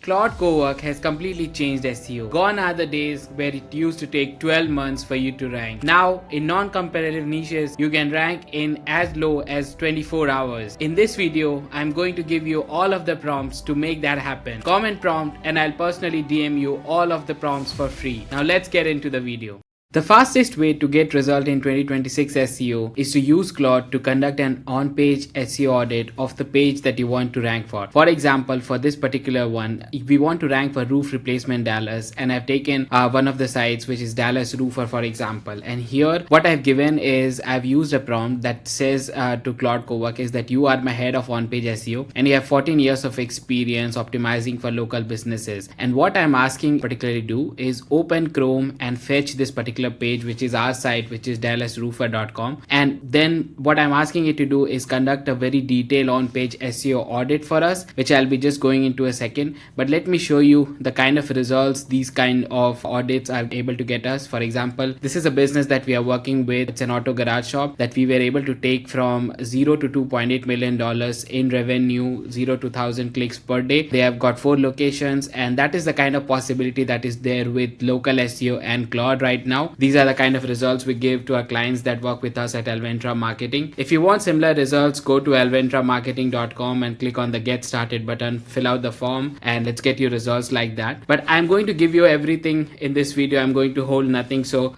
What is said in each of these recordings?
Claude Cowork has completely changed SEO. Gone are the days where it used to take 12 months for you to rank. Now, in non-competitive niches, you can rank in as low as 24 hours. In this video, I'm going to give you all of the prompts to make that happen. Comment prompt and I'll personally DM you all of the prompts for free. Now let's get into the video. The fastest way to get result in 2026 SEO is to use Claude to conduct an on-page SEO audit of the page that you want to rank for. For example, for this particular one, if we want to rank for roof replacement Dallas, and I've taken one of the sites which is Dallas Roofer, for example, and here what I've given is I've used a prompt that says to Claude Cowork is that you are my head of on-page SEO and you have 14 years of experience optimizing for local businesses. And what I'm asking particularly do is open Chrome and fetch this particular page, which is our site, which is dallasroofer.com, and then what I'm asking it to do is conduct a very detailed on-page SEO audit for us, which I'll be just going into a second. But let me show you the kind of results these kind of audits are able to get us. For example, this is a business that we are working with. It's an auto garage shop that we were able to take from 0 to $2.8 million in revenue, 0 to 1,000 clicks per day. They have got 4 locations, and that is the kind of possibility that is there with local SEO and Claude right now. These are the kind of results we give to our clients that work with us at Alventra Marketing. If you want similar results, go to alventramarketing.com and click on the Get Started button, fill out the form, and let's get you results like that. But I'm going to give you everything in this video. I'm going to hold nothing. So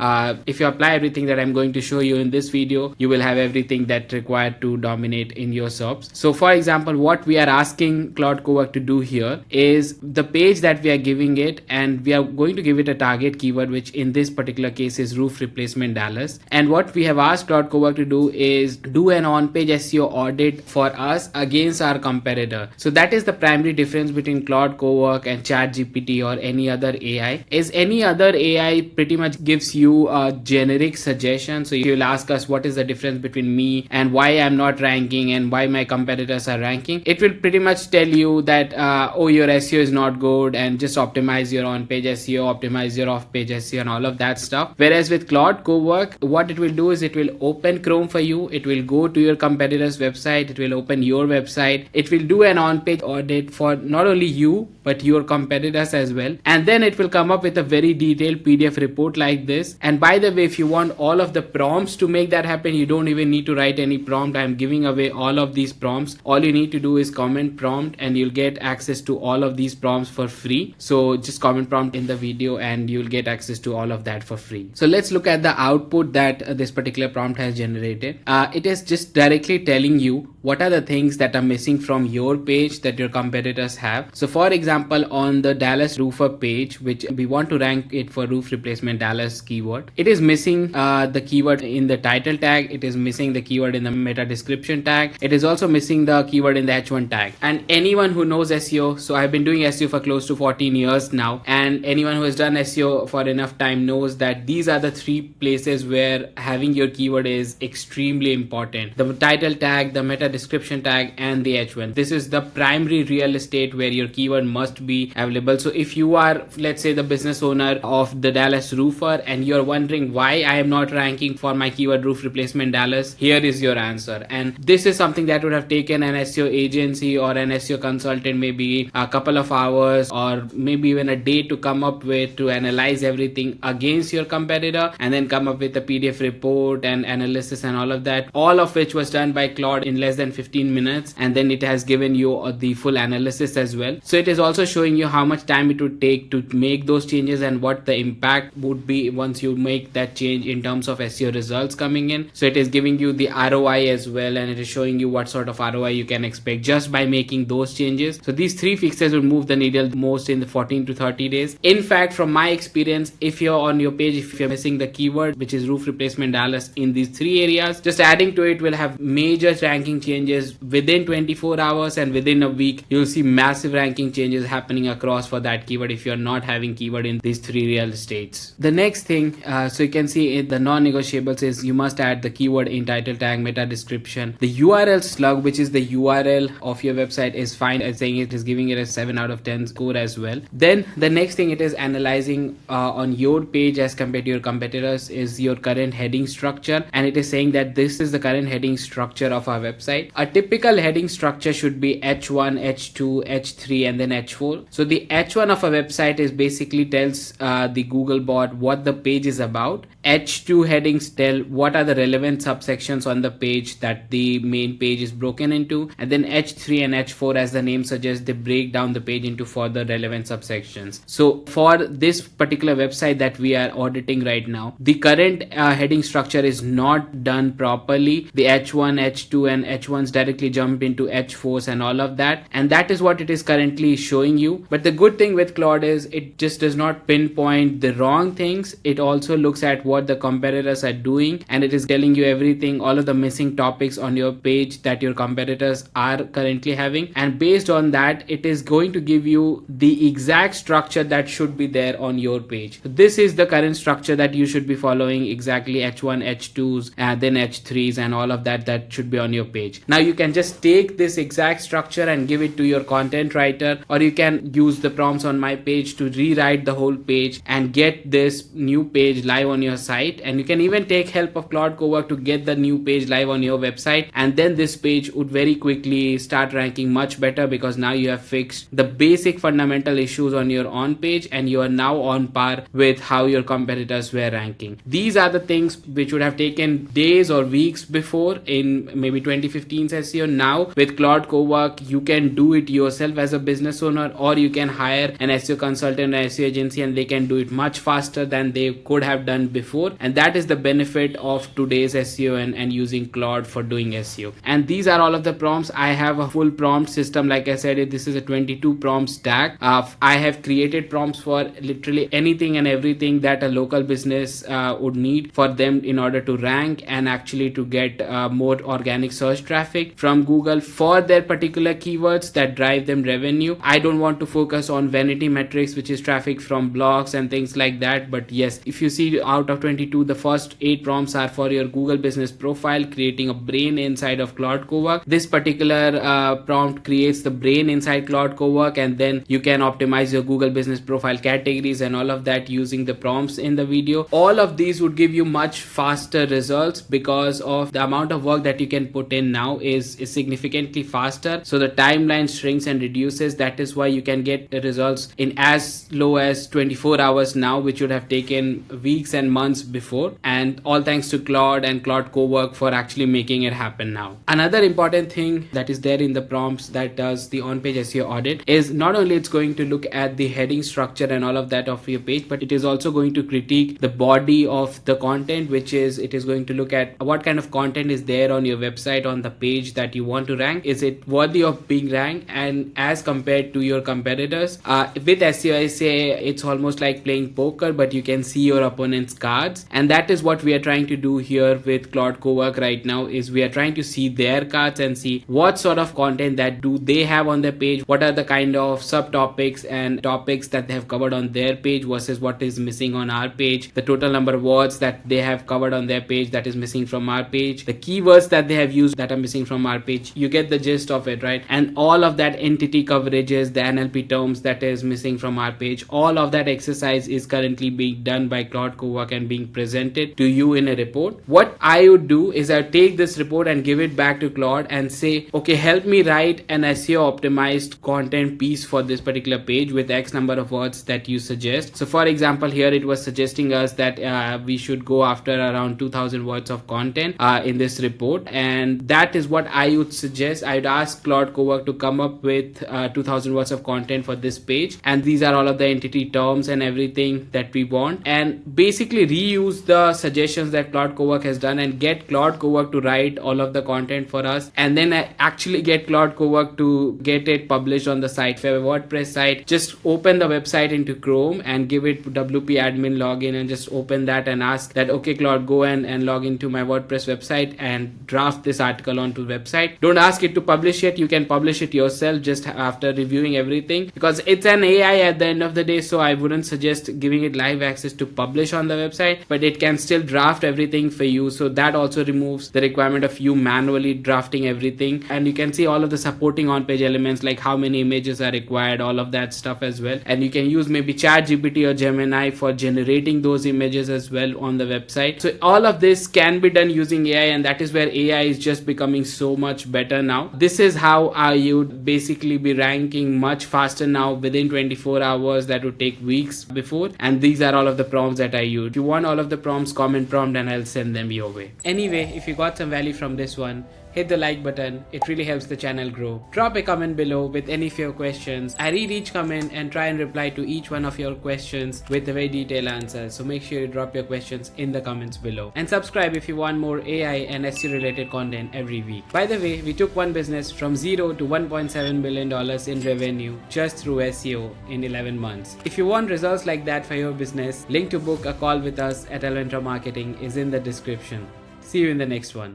if you apply everything that I'm going to show you in this video, you will have everything that required to dominate in your SERPs. So for example, what we are asking Claude Cowork to do here is the page that we are giving it, and we are going to give it a target keyword, which in this particular case is roof replacement Dallas. And what we have asked Claude Cowork to do is do an on-page SEO audit for us against our competitor. So that is the primary difference between Claude Cowork and ChatGPT or any other AI. Is any other AI pretty much gives you a generic suggestion. So you'll ask us what is the difference between me and why I'm not ranking and why my competitors are ranking. It will pretty much tell you that oh, your SEO is not good and just optimize your on-page SEO, optimize your off-page SEO and all of that stuff. Whereas with Claude Cowork, what it will do is it will open Chrome for you. It will go to your competitor's website. It will open your website. It will do an on-page audit for not only you, but your competitors as well. And then it will come up with a very detailed PDF report like this. And by the way, if you want all of the prompts to make that happen, you don't even need to write any prompt. I'm giving away all of these prompts. All you need to do is comment prompt and you'll get access to all of these prompts for free. So just comment prompt in the video and you'll get access to all of that for free. So let's look at the output that this particular prompt has generated. It is just directly telling you what are the things that are missing from your page that your competitors have. So for example, on the Dallas Roofer page, which we want to rank it for roof replacement Dallas keyword, it is missing the keyword in the title tag. It is missing the keyword in the meta description tag. It is also missing the keyword in the H1 tag. And anyone who knows SEO, so I've been doing SEO for close to 14 years now, and anyone who has done SEO for enough time knows that these are the 3 places where having your keyword is extremely important. The title tag, the meta description tag, and the H1. This is the primary real estate where your keyword must be available. So if you are, let's say, the business owner of the Dallas Roofer and you're wondering why I am not ranking for my keyword roof replacement Dallas, here is your answer. And this is something that would have taken an SEO agency or an SEO consultant maybe a couple of hours or maybe even a day to come up with, to analyze everything against your competitor and then come up with a PDF report and analysis and all of that, all of which was done by Claude in less than 15 minutes. And then it has given you the full analysis as well. So it is also showing you how much time it would take to make those changes and what the impact would be once you make that change in terms of SEO results coming in. So it is giving you the ROI as well, and it is showing you what sort of ROI you can expect just by making those changes. So these 3 fixes will move the needle most in the 14 to 30 days. In fact, from my experience, if you're on your page, if you're missing the keyword which is roof replacement Dallas in these 3 areas, just adding to it will have major ranking changes within 24 hours, and within a week you'll see massive ranking changes happening across for that keyword if you're not having keyword in these 3 real estates. The next thing, so you can see the non-negotiables is you must add the keyword in title tag, meta description. The URL slug, which is the URL of your website, is fine. I'm saying it is giving it a 7 out of 10 score as well. Then the next thing, it is analyzing on your page as compared compared to your competitors is your current heading structure, and it is saying that this is the current heading structure of our website. A typical heading structure should be H1, H2, H3 and then H4. So the H1 of a website is basically tells the Google bot what the page is about. H2 headings tell what are the relevant subsections on the page that the main page is broken into, and then H3 and H4, as the name suggests, they break down the page into further relevant subsections. So for this particular website that we are auditing right now, the current heading structure is not done properly. The H1, H2 and H1s directly jump into H4s and all of that, and that is what it is currently showing you. But the good thing with Claude is it just does not pinpoint the wrong things. It also looks at what the competitors are doing, and it is telling you everything, all of the missing topics on your page that your competitors are currently having, and based on that it is going to give you the exact structure that should be there on your page. So this is the current structure that you should be following, exactly H1, H2s and then H3s and all of that should be on your page. Now you can just take this exact structure and give it to your content writer, or you can use the prompts on my page to rewrite the whole page and get this new page live on your site. And you can even take help of Claude Cowork to get the new page live on your website, and then this page would very quickly start ranking much better, because now you have fixed the basic fundamental issues on your on page and you are now on par with how your competitors were ranking. These are the things which would have taken days or weeks before in maybe 2015's SEO. Now with Claude Cowork you can do it yourself as a business owner, or you can hire an SEO consultant or SEO agency and they can do it much faster than they could have done before. And that is the benefit of today's SEO and using Claude for doing SEO. And these are all of the prompts. I have a full prompt system. Like I said, this is a 22 prompt stack. I have created prompts for literally anything and everything that a local business would need for them in order to rank and actually to get more organic search traffic from Google for their particular keywords that drive them revenue. I don't want to focus on vanity metrics, which is traffic from blogs and things like that. But yes, if you see out of 22, the first 8 prompts are for your Google business profile, creating a brain inside of Claude Cowork. This particular prompt creates the brain inside Claude Cowork, and then you can optimize your Google business profile categories and all of that using the prompts in the video. All of these would give you much faster results because of the amount of work that you can put in now is significantly faster. So the timeline shrinks and reduces. That is why you can get the results in as low as 24 hours now, which would have taken weeks and months before. And all thanks to Claude and Claude Cowork for actually making it happen now. Another important thing that is there in the prompts that does the on-page SEO audit is not only it's going to look at the heading structure and all of that of your page, but it is also going to critique the body of the content, which is it is going to look at what kind of content is there on your website on the page that you want to rank. Is it worthy of being ranked, and as compared to your competitors? With SEO, I say it's almost like playing poker, but you can see your opponent's cards, and that is what we are trying to do here with Claude Cowork right now. Is we are trying to see their cards and see what sort of content that do they have on their page, what are the kind of subtopics and topics that they have covered on their page versus what is missing on our page, the total number of words that they have covered on their page that is missing from our page, the keywords that they have used that are missing from our page. You get the gist of it, right? And all of that entity coverages, the NLP terms that is missing from our page, all of that exercise is currently being done by Claude Cowork and being presented to you in a report. What I would do is I take this report and give it back to Claude and say, okay, help me write an SEO optimized content piece for this particular page with X number of words that you suggest. So for example, here it was suggesting us that we should go after around 2000 words of content in this report, and that is what I would suggest. I would ask Claude Cowork to come up with 2000 words of content for this page, and these are all of the entity terms and everything that we want, and basically reuse the suggestions that Claude Cowork has done and get Claude Cowork to write all of the content for us, and then I actually get Claude Cowork to get it published on the site. For a WordPress site, just open the website into Chrome and give it WP admin login and just open that and ask that, okay Claude, go and log into my WordPress website and draft this article onto the website. Don't ask it to publish it. You can publish it yourself just after reviewing everything, because it's an AI at the end of the day. So I wouldn't suggest giving it live access to publish on the website, but it can still draft everything for you. So that also removes the requirement of you manually drafting everything, and you can see all of the supporting on-page elements like how many images are required, all of that stuff as well. And you can use maybe ChatGPT or Gemini for generating rating those images as well on the website. So all of this can be done using AI, and that is where AI is just becoming so much better now. This is how you would basically be ranking much faster now within 24 hours. That would take weeks before, and these are all of the prompts that I use. If you want all of the prompts, comment prompt and I'll send them your way. Anyway, if you got some value from this one, hit the like button. It really helps the channel grow. Drop a comment below with any of your questions. I read each comment and try and reply to each one of your questions with a very detailed answer. So make sure you drop your questions in the comments below. And subscribe if you want more AI and SEO related content every week. By the way, we took one business from $0 to $1.7 million in revenue just through SEO in 11 months. If you want results like that for your business, link to book a call with us at Alventra Marketing is in the description. See you in the next one.